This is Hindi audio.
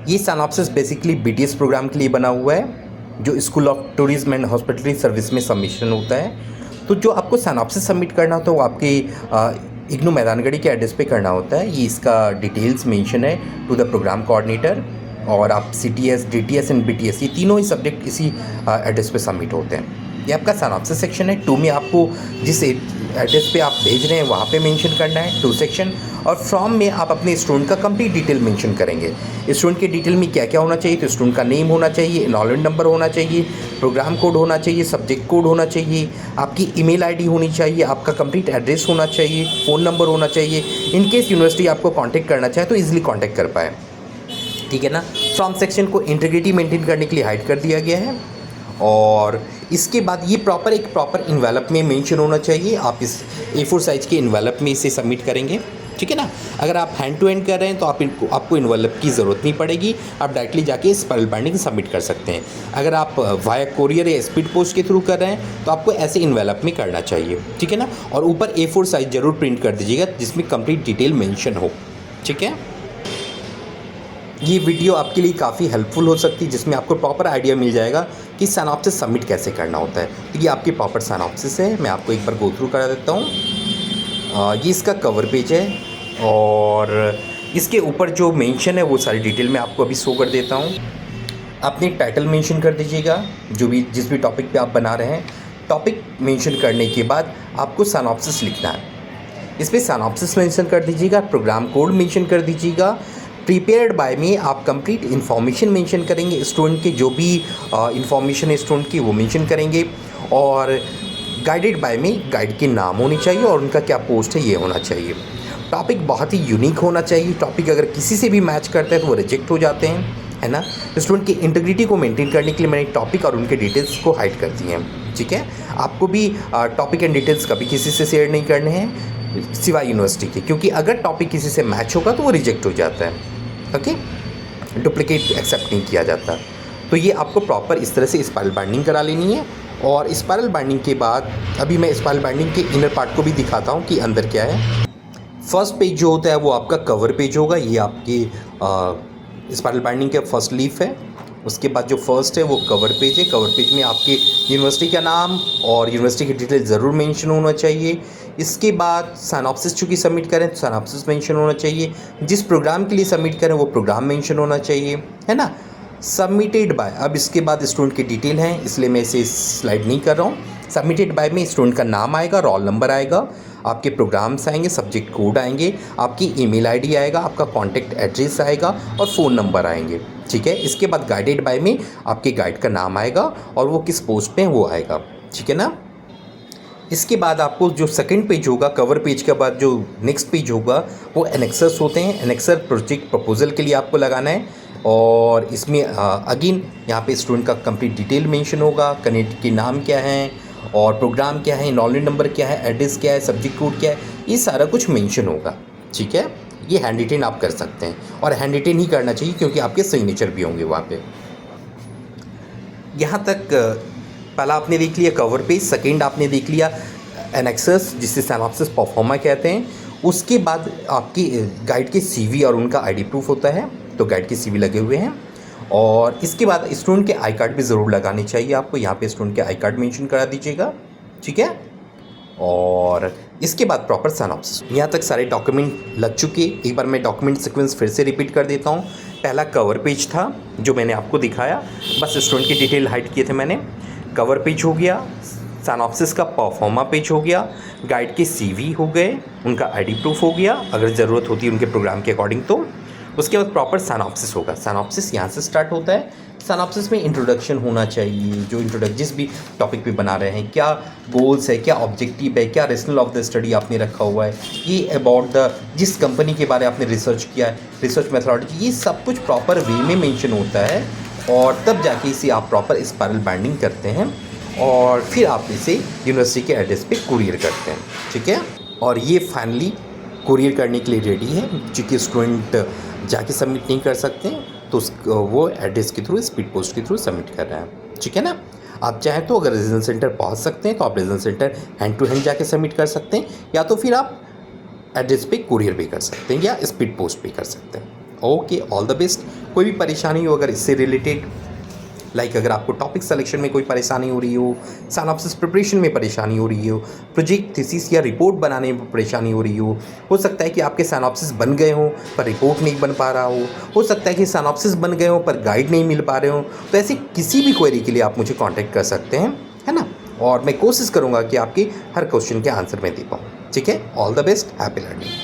ये सिनॉप्सिस बेसिकली बीटीएस प्रोग्राम के लिए बना हुआ है, जो school of tourism and hospitality service में सबमिशन होता है। तो जो आपको सिनॉप्सिस सबमिट करना होता है वो आपके इग्नू मैदानगढ़ी के एड्रेस पे करना होता है। ये इसका डिटेल्स मेंशन है टू द प्रोग्राम कोऑर्डिनेटर, और आप CTS, DTS एंड BTS ये तीनों ही सब्जेक्ट इसी एड्रेस पे सबमिट होते हैं। ये आपका सिनॉप्सिस सेक्शन है। 2 में आपको जिस एड्रेस पे आप भेज रहे हैं वहाँ पे मेंशन करना है 2 सेक्शन, और फ्रॉम में आप अपने स्टूडेंट का कंप्लीट डिटेल मेंशन करेंगे। स्टूडेंट के डिटेल में क्या क्या होना चाहिए, तो स्टूडेंट का नेम होना चाहिए, एनरोलमेंट नंबर होना चाहिए, प्रोग्राम कोड होना चाहिए, सब्जेक्ट कोड होना चाहिए, आपकी ईमेल आईडी होनी चाहिए, आपका कंप्लीट एड्रेस होना चाहिए, फ़ोन नंबर होना चाहिए। इन केस यूनिवर्सिटी आपको कॉन्टैक्ट करना चाहे तो ईजिली कॉन्टैक्ट कर पाए, ठीक है ना। फ्रॉम सेक्शन को इंटीग्रिटी मेंटेन करने के लिए हाइड कर दिया गया है। और इसके बाद ये एक प्रॉपर इन्वेलप में मेंशन होना चाहिए। आप इस A4 साइज़ के इन्वेलप में इसे सबमिट करेंगे, ठीक है ना। अगर आप हैंड टू हैंड कर रहे हैं तो आपको इन्वेलप की ज़रूरत नहीं पड़ेगी, आप डायरेक्टली जाके स्पाइरल बाइंडिंग सबमिट कर सकते हैं। अगर आप वाया कोरियर या स्पीड पोस्ट के थ्रू कर रहे हैं तो आपको ऐसे इन्वेलप में करना चाहिए, ठीक है ना। और ऊपर A4 साइज़ ज़रूर प्रिंट कर दीजिएगा जिसमें कंप्लीट डिटेल मेंशन हो, ठीक है। ये वीडियो आपके लिए काफ़ी हेल्पफुल हो सकती है, जिसमें आपको प्रॉपर आइडिया मिल जाएगा कि सिनॉप्सिस सबमिट कैसे करना होता है। तो ये आपकी प्रॉपर सिनॉप्सिस है, मैं आपको एक बार गो थ्रू करा देता हूँ। ये इसका कवर पेज है, और इसके ऊपर जो मेंशन है वो सारी डिटेल मैं आपको अभी शो कर देता हूँ। अपनी टाइटल मेंशन कर दीजिएगा, जिस भी टॉपिक पे आप बना रहे हैं। टॉपिक मेंशन करने के बाद आपको सिनॉप्सिस लिखना है। इस पर सिनॉप्सिस मेंशन कर दीजिएगा, प्रोग्राम कोड मेंशन कर दीजिएगा। प्रिपेयर्ड बाय में आप कंप्लीट इन्फॉर्मेशन मेंशन करेंगे, स्टूडेंट के जो भी इन्फॉर्मेशन है स्टूडेंट की वो मेंशन करेंगे। और गाइडेड बाय में गाइड के नाम होनी चाहिए और उनका क्या पोस्ट है ये होना चाहिए। टॉपिक बहुत ही यूनिक होना चाहिए। टॉपिक अगर किसी से भी मैच करता है तो वो रिजेक्ट हो जाते हैं, है ना। स्टूडेंट की इंटीग्रिटी को मेंटेन करने के लिए मैंने टॉपिक और उनके डिटेल्स को हाइड कर दिए हैं, ठीक है। आपको भी टॉपिक एंड डिटेल्स कभी किसी से शेयर नहीं करने हैं सिवाय यूनिवर्सिटी के, क्योंकि अगर टॉपिक किसी से मैच होगा तो वो रिजेक्ट हो जाता है, ओके। डुप्लीकेट एक्सेप्ट नहीं किया जाता। तो ये आपको प्रॉपर इस तरह से स्पाइरल बाइंडिंग करा लेनी है। और स्पाइरल बाइंडिंग के बाद अभी मैं स्पाइरल बाइंडिंग के इनर पार्ट को भी दिखाता हूँ कि अंदर क्या है। फर्स्ट पेज जो होता है वो आपका कवर पेज होगा। ये आपकी स्पाइरल बाइंडिंग का फर्स्ट लीफ है। उसके बाद जो फर्स्ट है वो कवर पेज है। कवर पेज में आपके यूनिवर्सिटी का नाम और यूनिवर्सिटी की डिटेल ज़रूर मेंशन होना चाहिए। इसके बाद सिनॉप्सिस चूँकि सबमिट करें तो सिनॉप्सिस मेंशन होना चाहिए। जिस प्रोग्राम के लिए सबमिट करें वो प्रोग्राम मेंशन होना चाहिए, है ना। सबमिटेड बाय, अब इसके बाद स्टूडेंट की डिटेल है इसलिए मैं इसे स्लाइड नहीं कर रहा हूँ। सबमिटेड बाय में स्टूडेंट का नाम आएगा, रोल नंबर आएगा, आपके प्रोग्राम्स आएंगे, सब्जेक्ट कोड आएंगे, आपकी ईमेल आईडी आएगा, आपका कॉन्टैक्ट एड्रेस आएगा और फ़ोन नंबर आएंगे, ठीक है। इसके बाद गाइडेड बाय में आपके गाइड का नाम आएगा और वो किस पोस्ट पे वो आएगा, ठीक है ना। इसके बाद आपको जो सेकंड पेज होगा, कवर पेज के बाद जो नेक्स्ट पेज होगा वो एनेक्सर्स होते हैं। एनेक्सर प्रोजेक्ट प्रपोजल के लिए आपको लगाना है। और इसमें अगेन यहाँ पे स्टूडेंट का कंप्लीट डिटेल मेंशन होगा, कैंडिडेट के नाम क्या है और प्रोग्राम क्या है, एनरोलमेंट नंबर क्या है, एड्रेस क्या है, सब्जेक्ट कोड क्या है, ये सारा कुछ मेंशन होगा, ठीक है। ये हैंड रिटेन आप कर सकते हैं और हैंड रिटेन ही करना चाहिए क्योंकि आपके सिग्नेचर भी होंगे वहाँ पे। यहाँ तक पहला आपने देख लिया कवर पेज, सेकेंड आपने देख लिया एनेक्सर्स जिसे सिनॉप्सिस परफॉर्मा कहते हैं। उसके बाद आपकी गाइड के CV और उनका ID प्रूफ होता है, तो गाइड के CV लगे हुए हैं। और इसके बाद स्टूडेंट के आई कार्ड भी ज़रूर लगाने चाहिए आपको। यहाँ पे स्टूडेंट के आई कार्ड मेंशन करा दीजिएगा, ठीक है। और इसके बाद प्रॉपर सिनॉप्सिस। यहाँ तक सारे डॉक्यूमेंट लग चुके। एक बार मैं डॉक्यूमेंट सीक्वेंस फिर से रिपीट कर देता हूँ। पहला कवर पेज था जो मैंने आपको दिखाया, बस स्टूडेंट की डिटेल हाइड किए थे मैंने। कवर पेज हो गया, सिनॉप्सिस का परफॉर्मा पेज हो गया, गाइड के CV हो गए, उनका ID प्रूफ हो गया अगर ज़रूरत होती है उनके प्रोग्राम के अकॉर्डिंग। तो उसके बाद प्रॉपर सिनॉप्सिस होगा। सिनॉप्सिस यहाँ से स्टार्ट होता है। सिनॉप्सिस में इंट्रोडक्शन होना चाहिए, जो जिस भी टॉपिक पे बना रहे हैं, क्या गोल्स है, क्या ऑब्जेक्टिव है, क्या रेशनल ऑफ द स्टडी आपने रखा हुआ है, ये अबाउट द जिस कंपनी के बारे में आपने रिसर्च किया है, रिसर्च मेथोडोलॉजी, ये सब कुछ प्रॉपर वे में मेंशन होता है। और तब जाके इसे आप प्रॉपर स्पाइरल बाइंडिंग करते हैं और फिर आप इसे यूनिवर्सिटी के एड्रेस पे कुरियर करते हैं, ठीक है। और ये फाइनली कुरियर करने के लिए रेडी है। चूँकि स्टूडेंट जाके सबमिट नहीं कर सकते तो वो एड्रेस के थ्रू, स्पीड पोस्ट के थ्रू सबमिट कर रहे हैं, ठीक है ना। आप चाहें तो अगर रीजनल सेंटर पहुंच सकते हैं तो आप regional centre hand to hand जाके सबमिट कर सकते हैं, या तो फिर आप एड्रेस पे कुरियर भी कर सकते हैं या स्पीड पोस्ट भी कर सकते हैं। Okay, all the best. कोई भी परेशानी हो अगर इससे रिलेटेड, लाइक अगर आपको टॉपिक सिलेक्शन में कोई परेशानी हो रही हो, सिनॉप्सिस प्रिपरेशन में परेशानी हो रही हो, प्रोजेक्ट थीसिस या रिपोर्ट बनाने में परेशानी हो रही हो सकता है कि आपके सिनॉप्सिस बन गए हों पर रिपोर्ट नहीं बन पा रहा हो सकता है कि सिनॉप्सिस बन गए हों पर गाइड नहीं मिल पा रहे हो, तो ऐसी किसी भी क्वेरी के लिए आप मुझे कॉन्टैक्ट कर सकते हैं, है ना। और मैं कोशिश करूँगा कि आपकी हर क्वेश्चन के आंसर में दे पाऊँ। ठीक है, all the best, happy learning.